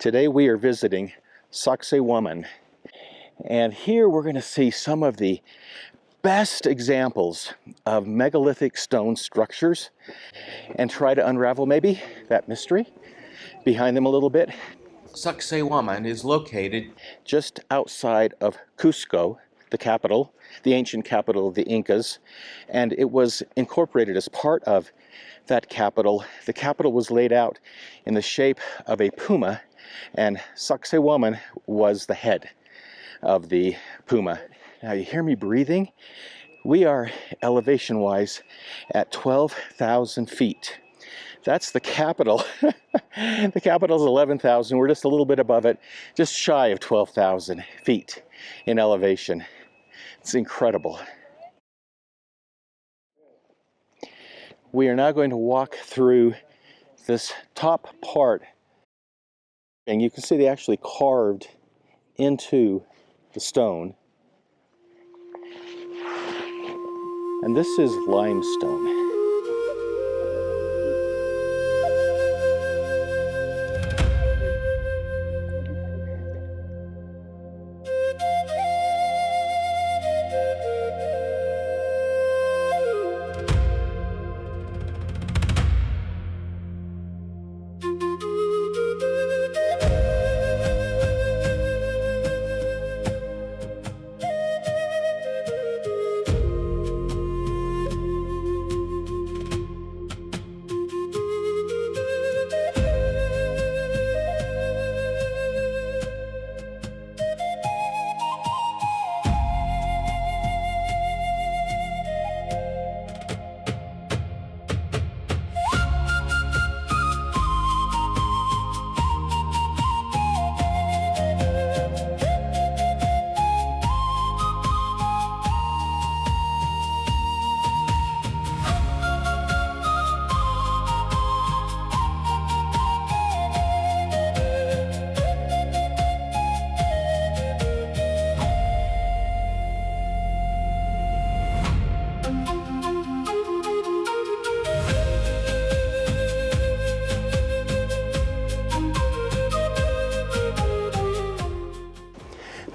Today we are visiting Sacsayhuaman, and here we're going to see some of the best examples of megalithic stone structures and try to unravel maybe that mystery behind them a little bit. Sacsayhuaman is located just outside of Cusco, the capital, the ancient capital of the Incas, and it was incorporated as part of that capital. The capital was laid out in the shape of a puma, and Sacsayhuaman was the head of the puma. Now you hear me breathing? We are elevation-wise at 12,000 feet. That's the capital. The capital is 11,000. We're just a little bit above it, just shy of 12,000 feet in elevation. It's incredible. We are now going to walk through this top part, and you can see they actually carved into the stone. And this is limestone.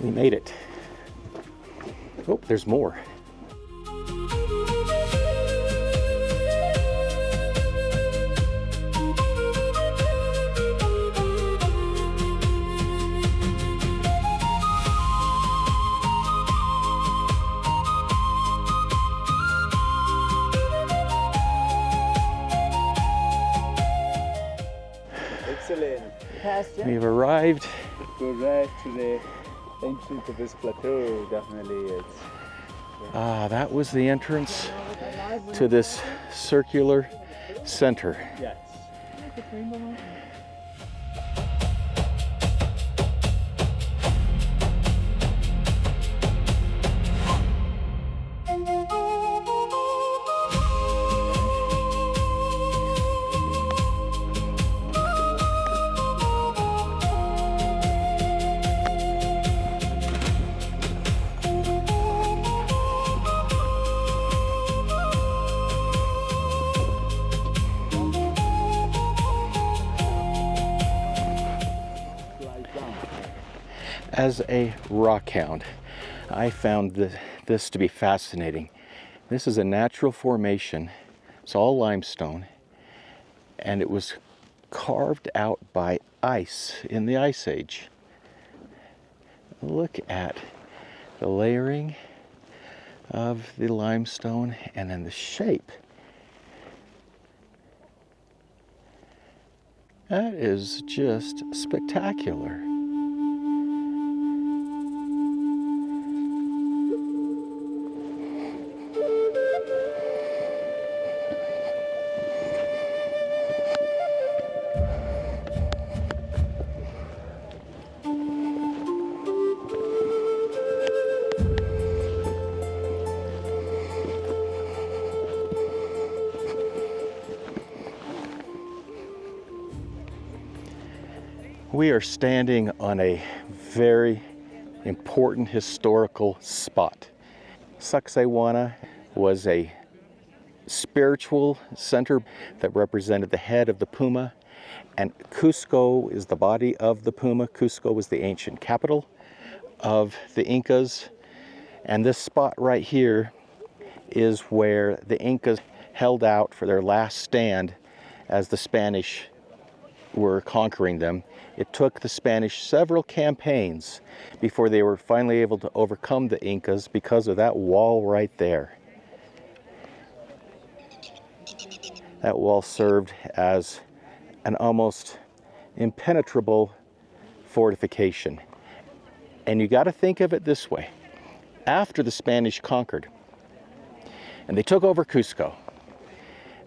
We made it. Oh, there's more. Excellent. We've arrived. Go right to the entrance of this plateau. Definitely it's. That was the entrance to this circular center. Yes. As a rockhound, I found this to be fascinating. This is a natural formation. It's all limestone, and it was carved out by ice in the Ice Age. Look at the layering of the limestone and then the shape. That is just spectacular. We are standing on a very important historical spot. Sacsayhuaman was a spiritual center that represented the head of the puma, And Cusco is the body of the puma. Cusco was the ancient capital of the Incas. And this spot right here is where the Incas held out for their last stand as the Spanish were conquering them. It took the Spanish several campaigns before they were finally able to overcome the Incas because of that wall right there. That wall served as an almost impenetrable fortification. And you got to think of it this way. After the Spanish conquered and they took over Cusco,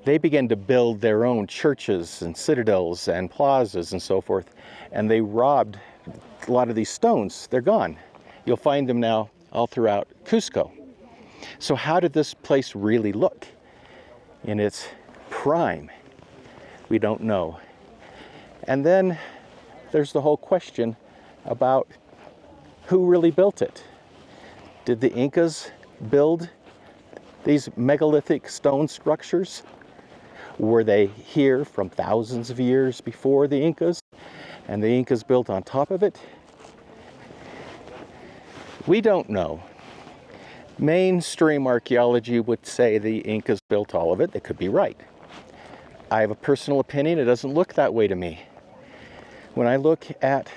they began to build their own churches and citadels and plazas and so forth, and they robbed a lot of these stones. They're gone. You'll find them now all throughout Cusco. So how did this place really look in its prime? We don't know. And then there's the whole question about who really built it. Did the Incas build these megalithic stone structures? Were they here from thousands of years before the Incas, and the Incas built on top of it? We don't know. Mainstream archaeology would say the Incas built all of it. They could be right. I have a personal opinion. It doesn't look that way to me. When I look at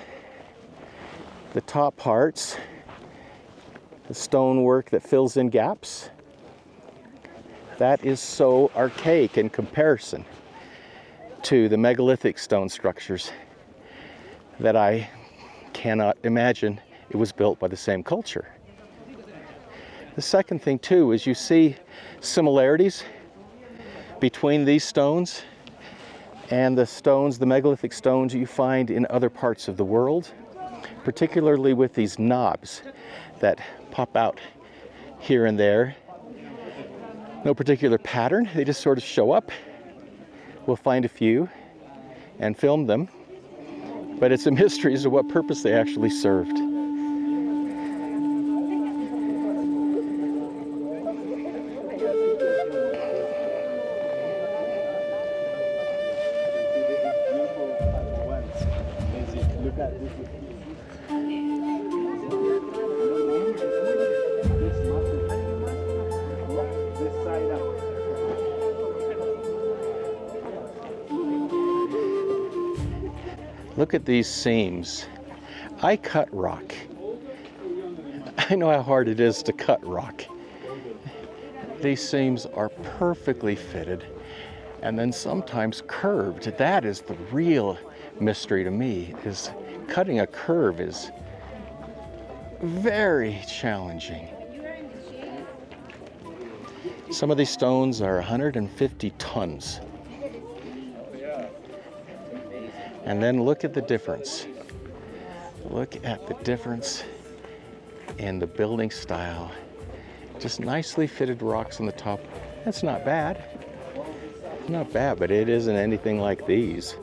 the top parts, the stonework that fills in gaps, that is so archaic in comparison to the megalithic stone structures that I cannot imagine it was built by the same culture. The second thing too is you see similarities between these stones and the stones, the megalithic stones you find in other parts of the world, particularly with these knobs that pop out here and there. No particular pattern, they just sort of show up. We'll find a few and film them, but it's a mystery as to what purpose they actually served. Look at these seams. I cut rock. I know how hard it is to cut rock. These seams are perfectly fitted and then sometimes curved. That is the real mystery to me, is cutting a curve is very challenging. Some of these stones are 150 tons. And then look at the difference. Look at the difference in the building style. Just nicely fitted rocks on the top. That's not bad. Not bad, but it isn't anything like these.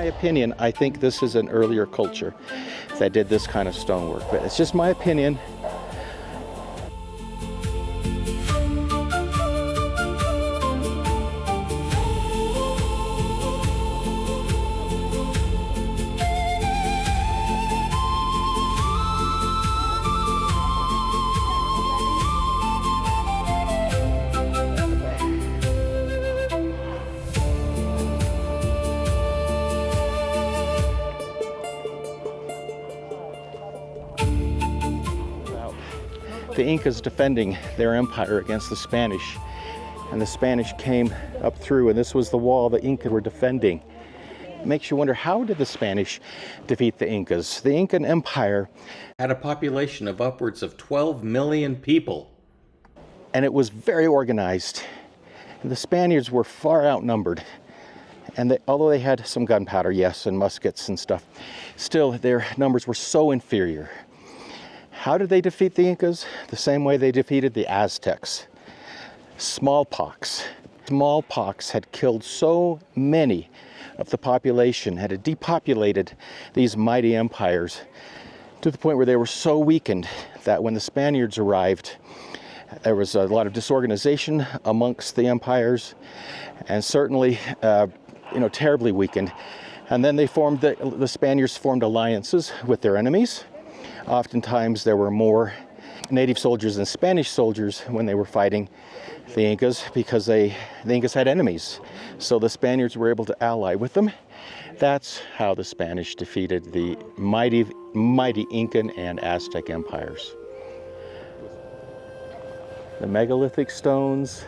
opinion, I think this is an earlier culture that did this kind of stonework, but it's just my opinion. The Incas defending their empire against the Spanish, and the Spanish came up through, and this was the wall the Inca were defending. It makes you wonder, how did the Spanish defeat the Incas? The Incan Empire had a population of upwards of 12 million people, and it was very organized. And the Spaniards were far outnumbered, and although they had some gunpowder, yes, and muskets and stuff, still their numbers were so inferior. How did they defeat the Incas? The same way they defeated the Aztecs. Smallpox. Smallpox had killed so many of the population, had depopulated these mighty empires to the point where they were so weakened that when the Spaniards arrived, there was a lot of disorganization amongst the empires, and certainly, terribly weakened. And then the Spaniards formed alliances with their enemies. Oftentimes there were more native soldiers than Spanish soldiers when they were fighting the Incas, because the Incas had enemies. So the Spaniards were able to ally with them. That's how the Spanish defeated the mighty Incan and Aztec empires. The megalithic stones,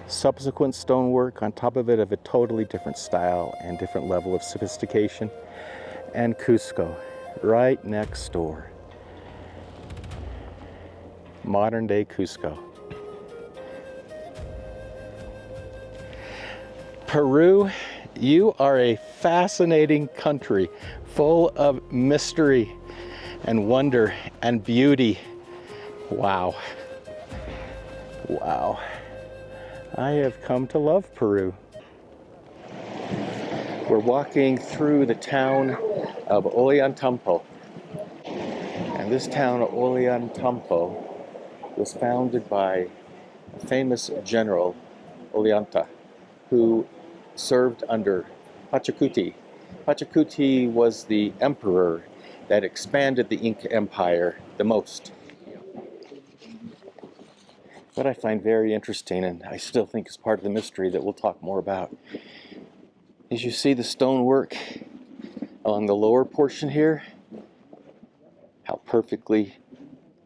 subsequent stonework on top of it of a totally different style and different level of sophistication, and Cusco, right next door. Modern day Cusco. Peru, you are a fascinating country full of mystery and wonder and beauty. Wow. Wow. I have come to love Peru. We're walking through the town of Ollantaytambo. And this town of Ollantaytambo was founded by a famous general, Ollanta, who served under Pachacuti. Pachacuti was the emperor that expanded the Inca Empire the most. What I find very interesting, and I still think is part of the mystery that we'll talk more about, is you see the stonework along the lower portion here, how perfectly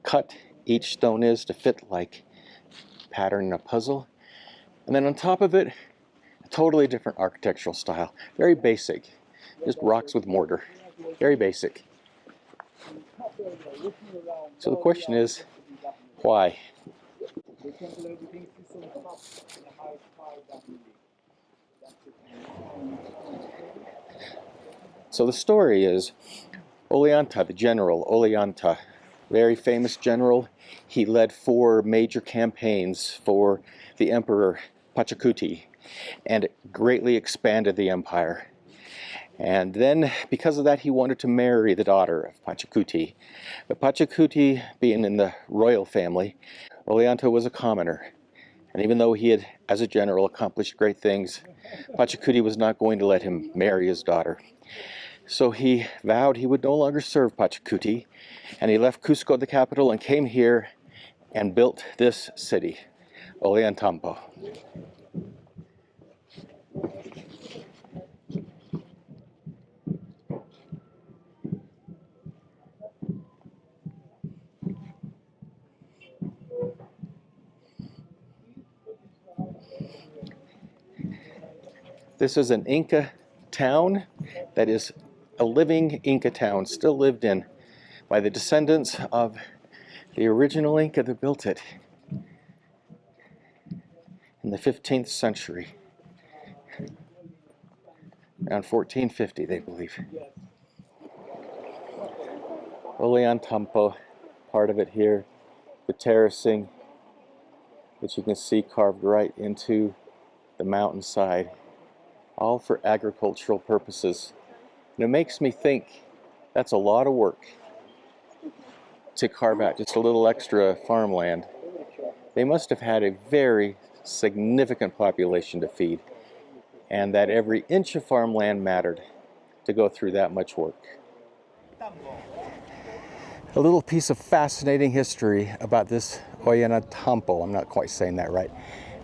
cut each stone is to fit like a pattern in a puzzle. And then on top of it, a totally different architectural style. Very basic, just rocks with mortar. Very basic. So the question is, why? So the story is, Ollanta, the general, Ollanta, very famous general. He led 4 major campaigns for the emperor Pachacuti and greatly expanded the empire. And then, because of that, he wanted to marry the daughter of Pachacuti. But Pachacuti, being in the royal family, Ollanta was a commoner. And even though he had, as a general, accomplished great things, Pachacuti was not going to let him marry his daughter. So he vowed he would no longer serve Pachacuti, and he left Cusco, the capital, and came here and built this city, Ollantaytambo. This is an Inca town that is a living Inca town, still lived in by the descendants of the original Inca that built it in the 15th century, around 1450, they believe. Ollantaytambo, part of it here, the terracing, which you can see carved right into the mountainside. all for agricultural purposes. And it makes me think that's a lot of work to carve out just a little extra farmland. They must have had a very significant population to feed, and that every inch of farmland mattered to go through that much work. A little piece of fascinating history about this Ollantaytambo. I'm not quite saying that right.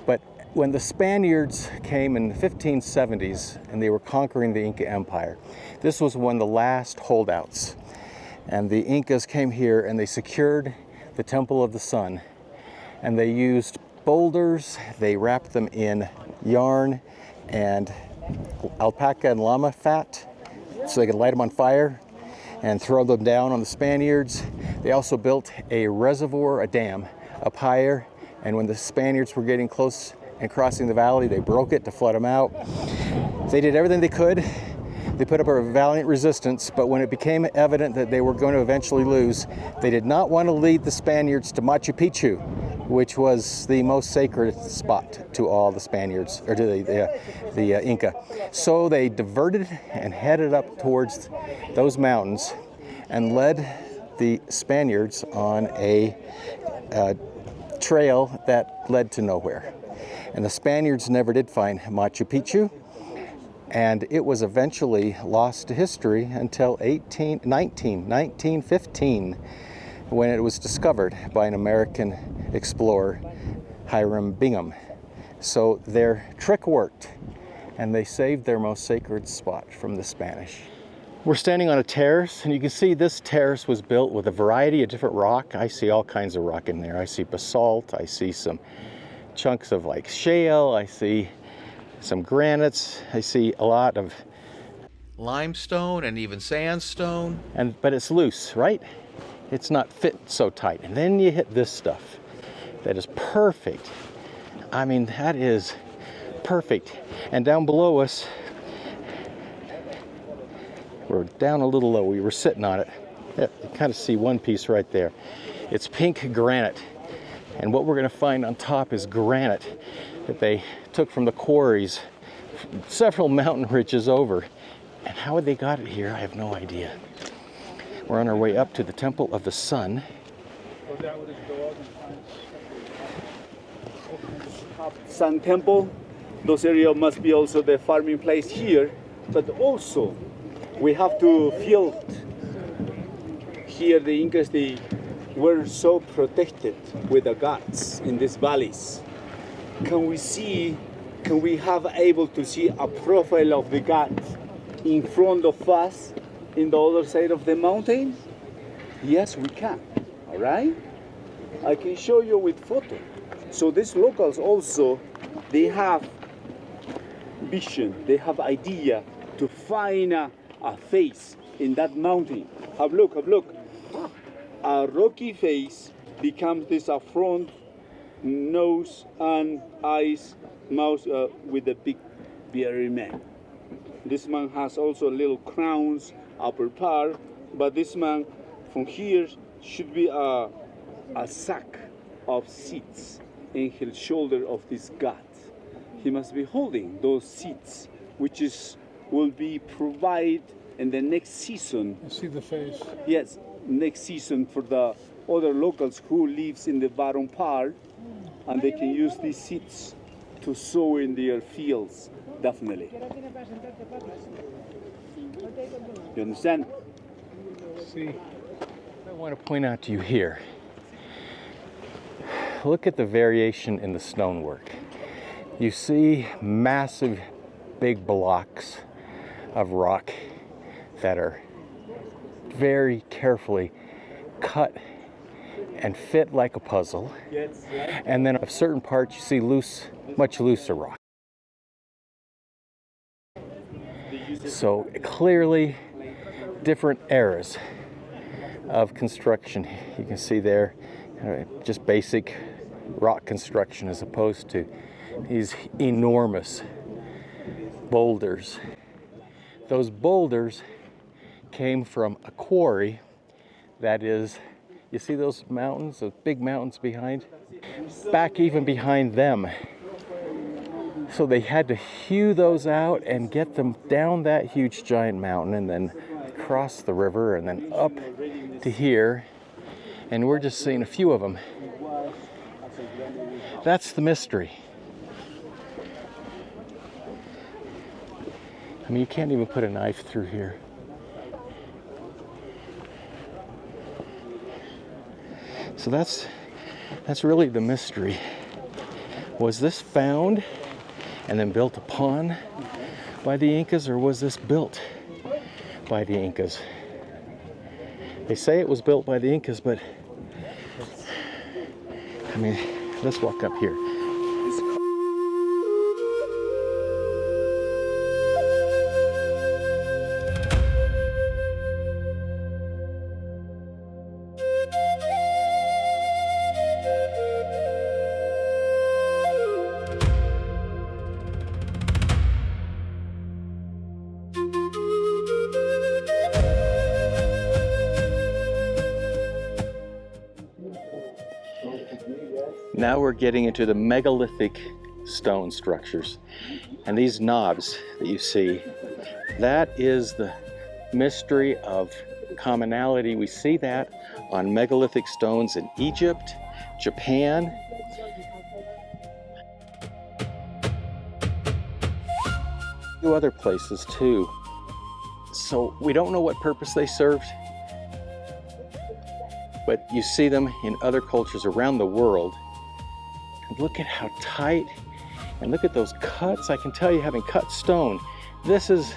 But when the Spaniards came in the 1570s and they were conquering the Inca Empire, this was one of the last holdouts. And the Incas came here and they secured the Temple of the Sun. And they used boulders, they wrapped them in yarn and alpaca and llama fat so they could light them on fire and throw them down on the Spaniards. They also built a reservoir, a dam, up higher, and when the Spaniards were getting close and crossing the valley, they broke it to flood them out. They did everything they could. They put up a valiant resistance, but when it became evident that they were going to eventually lose, they did not want to lead the Spaniards to Machu Picchu, which was the most sacred spot to all the Spaniards, or to the Inca. So they diverted and headed up towards those mountains and led the Spaniards on a trail that led to nowhere. And the Spaniards never did find Machu Picchu, and it was eventually lost to history until 1915, when it was discovered by an American explorer, Hiram Bingham. So their trick worked, and they saved their most sacred spot from the Spanish. We're standing on a terrace, and you can see this terrace was built with a variety of different rock. I see all kinds of rock in there. I see basalt, I see some chunks of like shale, I see some granites, I see a lot of limestone and even sandstone. But it's loose, right? It's not fit so tight. And then you hit this stuff that is perfect. I mean, that is perfect. And down below us, we're down a little low. We were sitting on it. Yeah, you kind of see one piece right there. It's pink granite. And what we're going to find on top is granite that they took from the quarries several mountain ridges over. And how they got it here, I have no idea. We're on our way up to the Temple of the Sun. Sun Temple, those areas must be also the farming place here, but also we have to feel here the Incas, they were so protected with the gods in these valleys. Can we have able to see a profile of the gods in front of us in the other side of the mountain? Yes, we can, all right? I can show you with photo. So these locals also, they have vision, they have idea to find a face in that mountain. Have look. A rocky face becomes this front, nose and eyes, mouth with a big bearded man. This man has also little crowns, upper part, but this man from here should be a sack of seeds in his shoulder of this god. He must be holding those seeds, which will be provided in the next season. I see the face. Yes, next season for the other locals who lives in the bottom part, and they can use these seeds to sow in their fields, definitely. You understand? See, I want to point out to you here, look at the variation in the stonework. You see massive big blocks of rock that are very carefully cut and fit like a puzzle. Yes. And then of certain parts you see loose, much looser rock. So clearly different eras of construction. You can see there just basic rock construction as opposed to these enormous boulders. Those boulders came from a quarry that is, you see those mountains, those big mountains behind? Back even behind them, So they had to hew those out and get them down that huge giant mountain and then across the river and then up to here. And we're just seeing a few of them. That's the mystery. I mean, you can't even put a knife through here. So that's really the mystery. Was this found and then built upon by the Incas, or was this built by the Incas? They say it was built by the Incas, but I mean, let's walk up here. Now we're getting into the megalithic stone structures. And these knobs that you see, that is the mystery of commonality. We see that on megalithic stones in Egypt, Japan, a few other places too. So we don't know what purpose they served, but you see them in other cultures around the world. And look at how tight, and look at those cuts. I can tell you, having cut stone, this is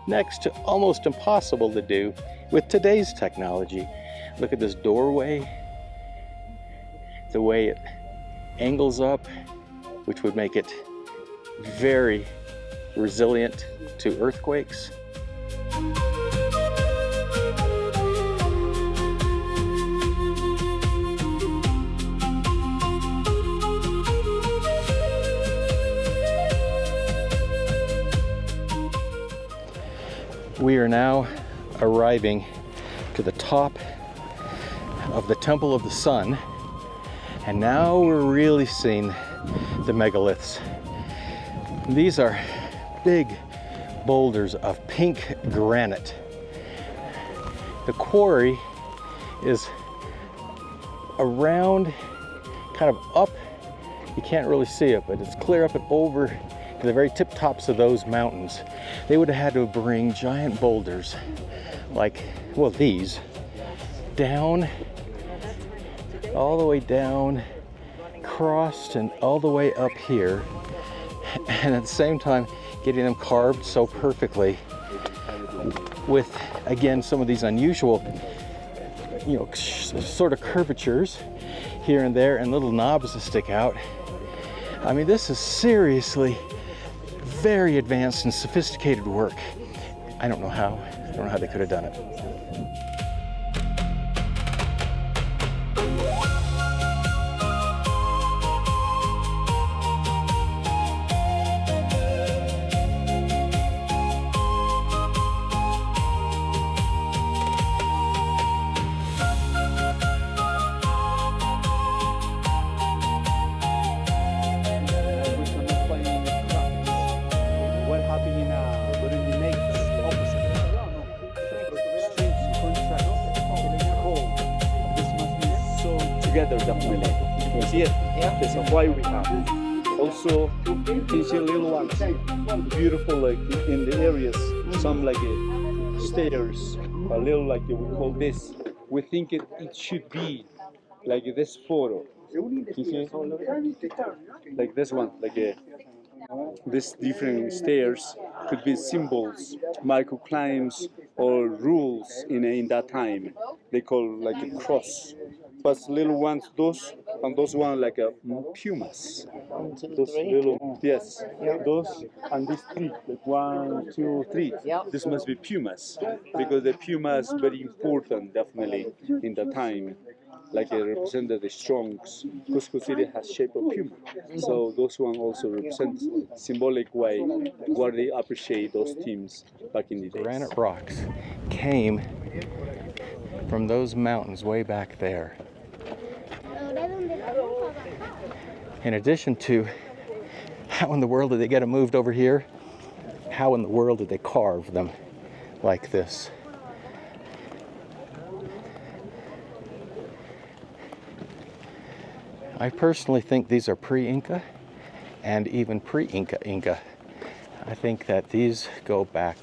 next to almost impossible to do with today's technology. Look at this doorway, the way it angles up, which would make it very resilient to earthquakes. We are now arriving to the top of the Temple of the Sun, and now we're really seeing the megaliths. These are big boulders of pink granite. The quarry is around, kind of up, you can't really see it, but it's clear up and over to the very tip tops of those mountains. They would have had to bring giant boulders like, well, these, down, all the way down, crossed and all the way up here, and at the same time getting them carved so perfectly with, again, some of these unusual, you know, sort of curvatures here and there and little knobs that stick out. I mean, this is seriously very advanced and sophisticated work. I don't know how they could have done it. Together, definitely. You see it? Yeah. That's why we have. Also, you can see little ones, beautiful, like in the areas. Some like stairs, a little like we call this. We think it should be like this photo. You see? Like this one, like this different stairs could be symbols, microclimes, or rules in that time. They call like a cross. But little ones, those and those one like a pumas. Those little, yes, those and these three, like 1, 2, 3. This must be pumas because the pumas very important, definitely in the time. Like it represented the strongs. Cusco City has shape of puma, so those one also represent symbolic way where they appreciate those teams back in the days. Granite rocks came from those mountains way back there. In addition to How in the world did they get them moved over here? How in the world did they carve them like this? I personally think these are pre-Inca and even pre-Inca. I think that these go back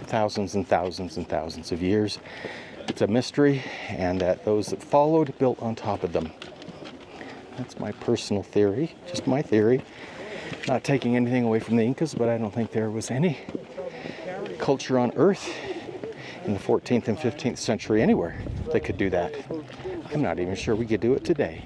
thousands and thousands and thousands of years. It's a mystery, and that those that followed built on top of them. That's my personal theory, just my theory. Not taking anything away from the Incas, but I don't think there was any culture on Earth in the 14th and 15th century anywhere that could do that. I'm not even sure we could do it today.